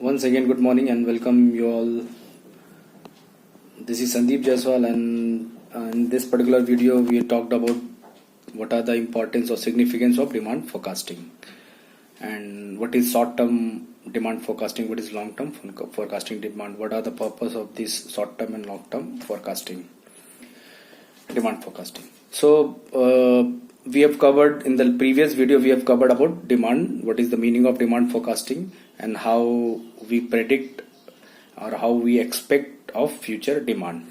Once again, good morning and welcome you all. This is Sandeep Jaiswal, and in this particular video, we talked about what are the importance or significance of demand forecasting, and what is short-term demand forecasting, what is long-term forecasting demand, what are the purpose of this short-term and long-term forecasting, demand forecasting. So we have covered in the previous video, we have covered about demand, what is the meaning of demand forecasting, and how we predict or how we expect of future demand.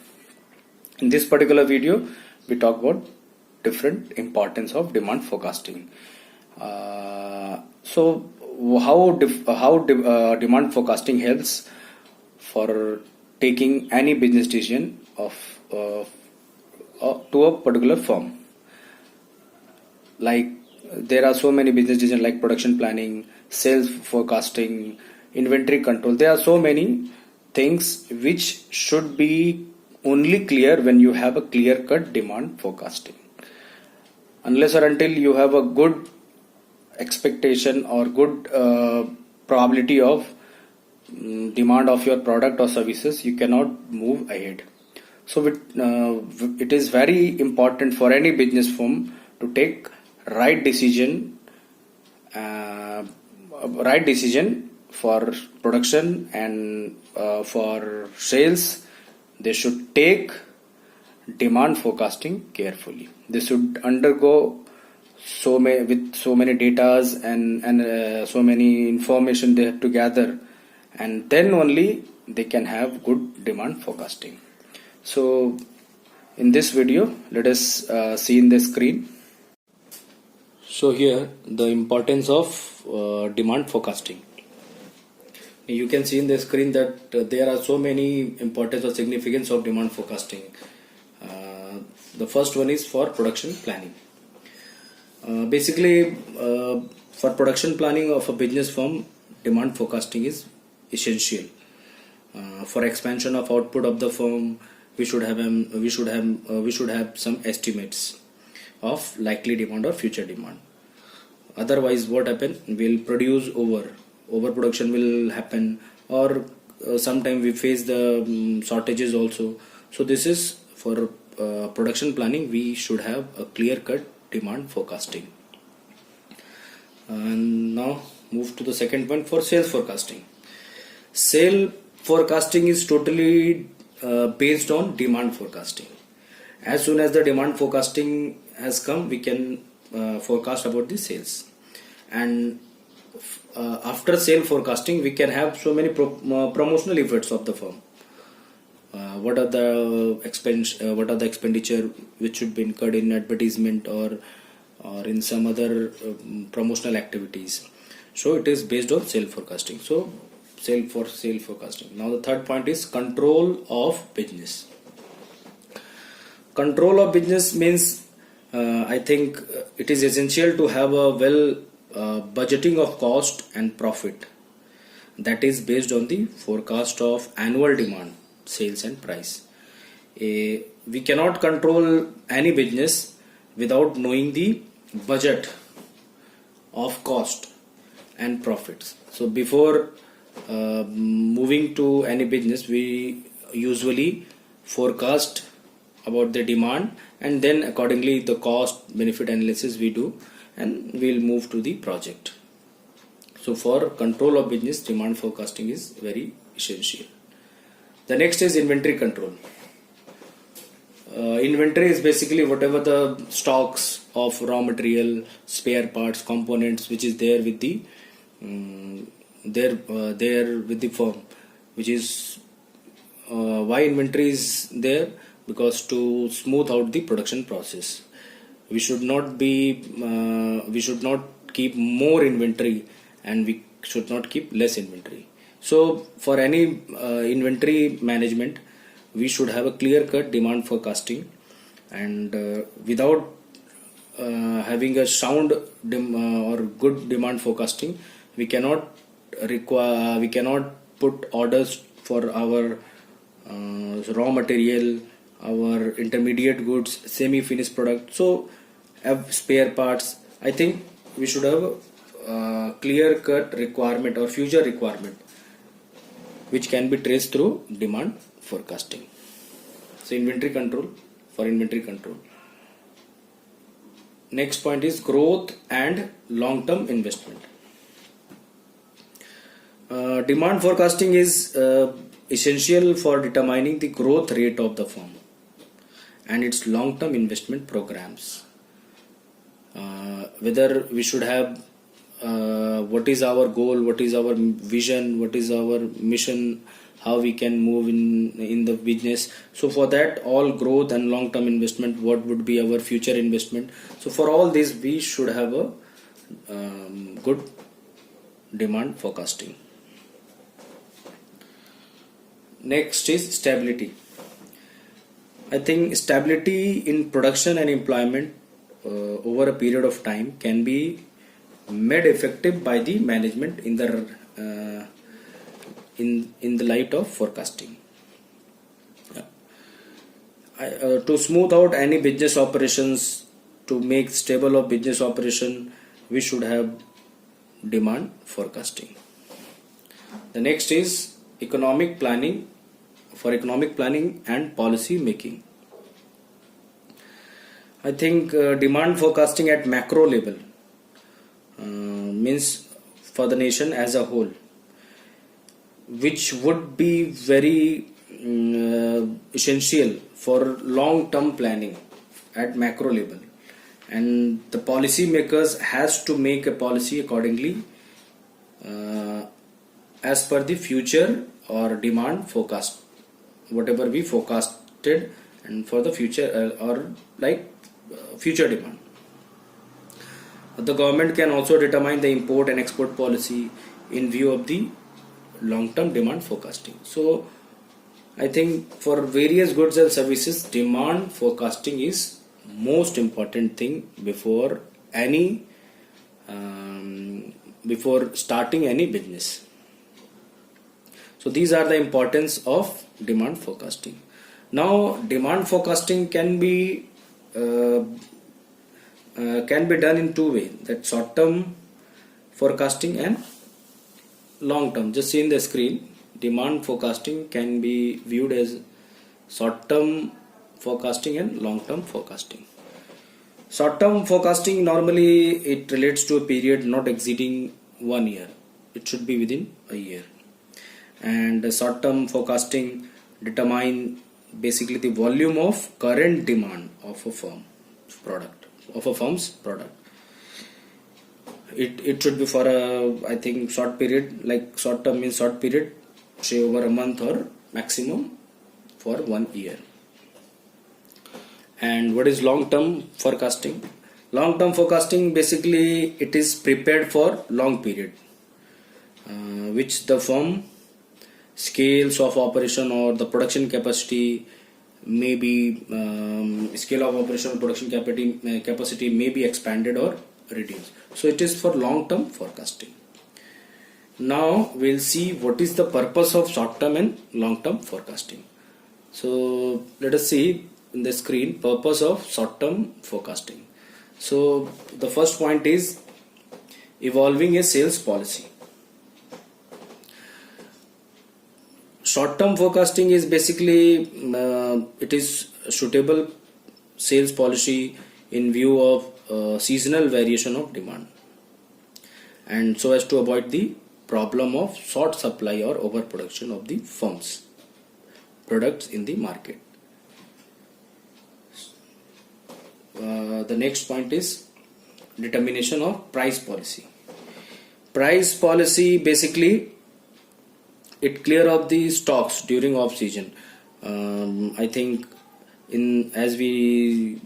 In this particular video, we talk about different importance of demand forecasting. So how demand forecasting helps for taking any business decision of to a particular firm. Like there are so many business decisions like production planning, sales forecasting, inventory control. There are so many things which should be only clear when you have a clear cut demand forecasting. Unless or until you have a good expectation or good probability of demand of your product or services, you cannot move ahead. So it is very important for any business firm to take right decision for production and for sales. They should take demand forecasting carefully. They should undergo so many datas and so many information they have to gather, and then only they can have good demand forecasting. So in this video, let us see in the screen. So here the importance of demand forecasting. You can see in the screen that there are so many importance or significance of demand forecasting. The first one is for production planning. Basically, for production planning of a business firm, demand forecasting is essential. For expansion of output of the firm, we should have some estimates of likely demand or future demand. Otherwise, what happen? We'll produce overproduction will happen, or sometimes we face the shortages also. So this is for production planning. We should have a clear-cut demand forecasting. And now move to the second point for sales forecasting. Sale forecasting is totally based on demand forecasting. As soon as the demand forecasting has come, we can forecast about the sales. And after sale forecasting, we can have so many promotional efforts of the firm. What are the expenditure which should be incurred in advertisement or in some other promotional activities. So it is based on sale forecasting. So sale forecasting. Now the third point is control of business. Control of business means I think it is essential to have a budgeting of cost and profit that is based on the forecast of annual demand, sales and price. We cannot control any business without knowing the budget of cost and profits. So before moving to any business, we usually forecast about the demand, and then accordingly the cost benefit analysis we do, and we'll move to the project. So for control of business, demand forecasting is very essential. The next is inventory control. Inventory is basically whatever the stocks of raw material, spare parts, components which is there with the firm. Which is why inventory is there? Because to smooth out the production process. We should not keep more inventory, and we should not keep less inventory. So for any inventory management, we should have a clear-cut demand forecasting, and without having a sound or good demand forecasting, we cannot put orders for our raw material, our intermediate goods, semi-finished product. So have spare parts. I think we should have a clear-cut requirement or future requirement which can be traced through demand forecasting. So inventory control, for inventory control. Next point is growth and long-term investment. Demand forecasting is essential for determining the growth rate of the firm and its long-term investment programs. Whether we should have what is our goal, what is our vision, what is our mission, how we can move in the business. So for that, all growth and long-term investment, what would be our future investment. So for all this, we should have a good demand forecasting. Next is stability. I think stability in production and employment over a period of time can be made effective by the management in the light of forecasting. To smooth out any business operations, to make stable of business operation, we should have demand forecasting. The next is economic planning, for economic planning and policy making. I think demand forecasting at macro level means for the nation as a whole, which would be very essential for long-term planning at macro level, and the policy makers has to make a policy accordingly as per the future or demand forecast, whatever we forecasted, and for the future or future demand. The government can also determine the import and export policy in view of the long-term demand forecasting. So I think for various goods and services, demand forecasting is most important thing before starting any business. So these are the importance of demand forecasting. Now demand forecasting can be done in two ways, that short-term forecasting and long-term. Just see in the screen, demand forecasting can be viewed as short-term forecasting and long-term forecasting. Short-term forecasting, normally it relates to a period not exceeding 1 year. It should be within a year. And the short-term forecasting determine basically the volume of current demand of a firm's product. It should be for I think short period, like short term means short period, say over a month or maximum for 1 year. And what is long term forecasting? Long term forecasting, basically it is prepared for long period, which the firm scales of operation or the production capacity may be scale of operation production capacity may be expanded or reduced. So it is for long term forecasting. Now we'll see what is the purpose of short term and long term forecasting. So let us see in the screen purpose of short term forecasting. So the first point is evolving a sales policy. Short term forecasting is basically it is suitable sales policy in view of seasonal variation of demand, and so as to avoid the problem of short supply or overproduction of the firm's products in the market. The next point is determination of price policy. Price policy, basically it clear up the stocks during off season. I think as we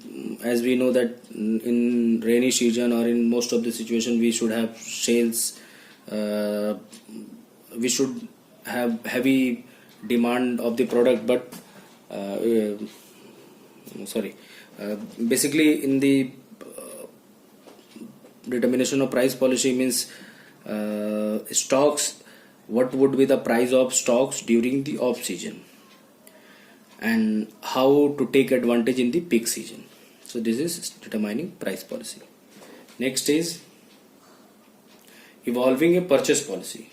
know that in rainy season or in most of the situation we should have sales, we should have heavy demand of the product, but basically in the determination of price policy means stocks, what would be the price of stocks during the off season and how to take advantage in the peak season. So this is determining price policy. Next is evolving a purchase policy.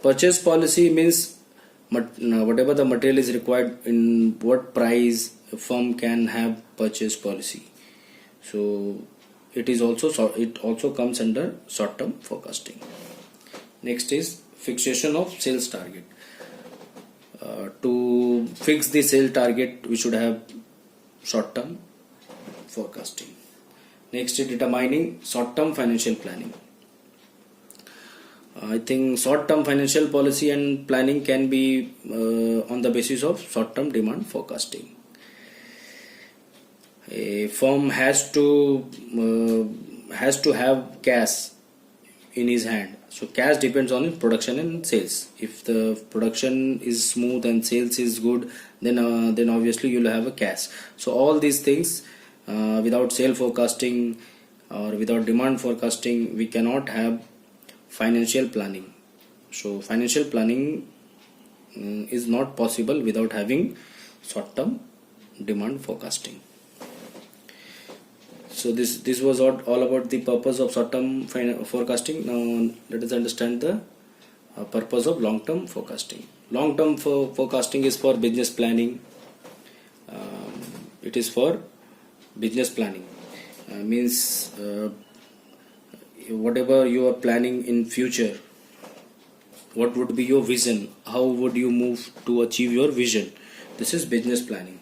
Purchase policy means whatever the material is required, in what price a firm can have purchase policy. So it also comes under short term forecasting. Next is fixation of sales target. To fix the sale target, we should have short term forecasting. Next is determining short term financial planning. I think short term financial policy and planning can be on the basis of short term demand forecasting. A firm has to have cash in his hand. So cash depends on production and sales. If the production is smooth and sales is good, then obviously you'll have a cash. So all these things, without sale forecasting or without demand forecasting, we cannot have financial planning. So financial planning is not possible without having short term demand forecasting. So this was all about the purpose of short term forecasting. Now let us understand the purpose of long term forecasting. Long term forecasting is for business planning. It is for business planning. Means whatever you are planning in future, what would be your vision, how would you move to achieve your vision. This is business planning.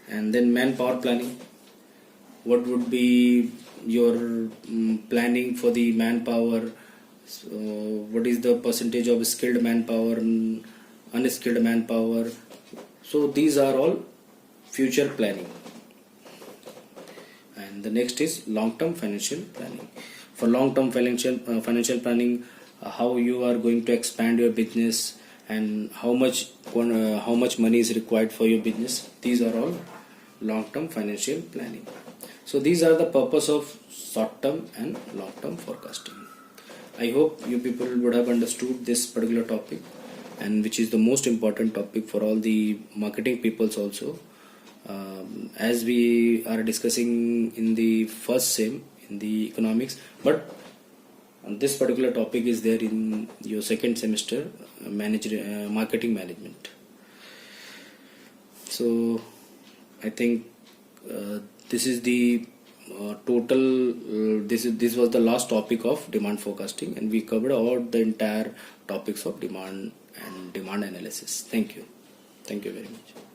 And then manpower planning. What would be your planning for the manpower? What is the percentage of skilled manpower and unskilled manpower? So these are all future planning. And the next is long-term financial planning. For long-term financial planning, how you are going to expand your business and how much money is required for your business. These are all long-term financial planning. So these are the purpose of short-term and long-term forecasting. I hope you people would have understood this particular topic, and which is the most important topic for all the marketing peoples also. As we are discussing in the first sem in the economics, but this particular topic is there in your second semester marketing management. So I think this is the total. This was the last topic of demand forecasting, and we covered all the entire topics of demand and demand analysis. Thank you very much.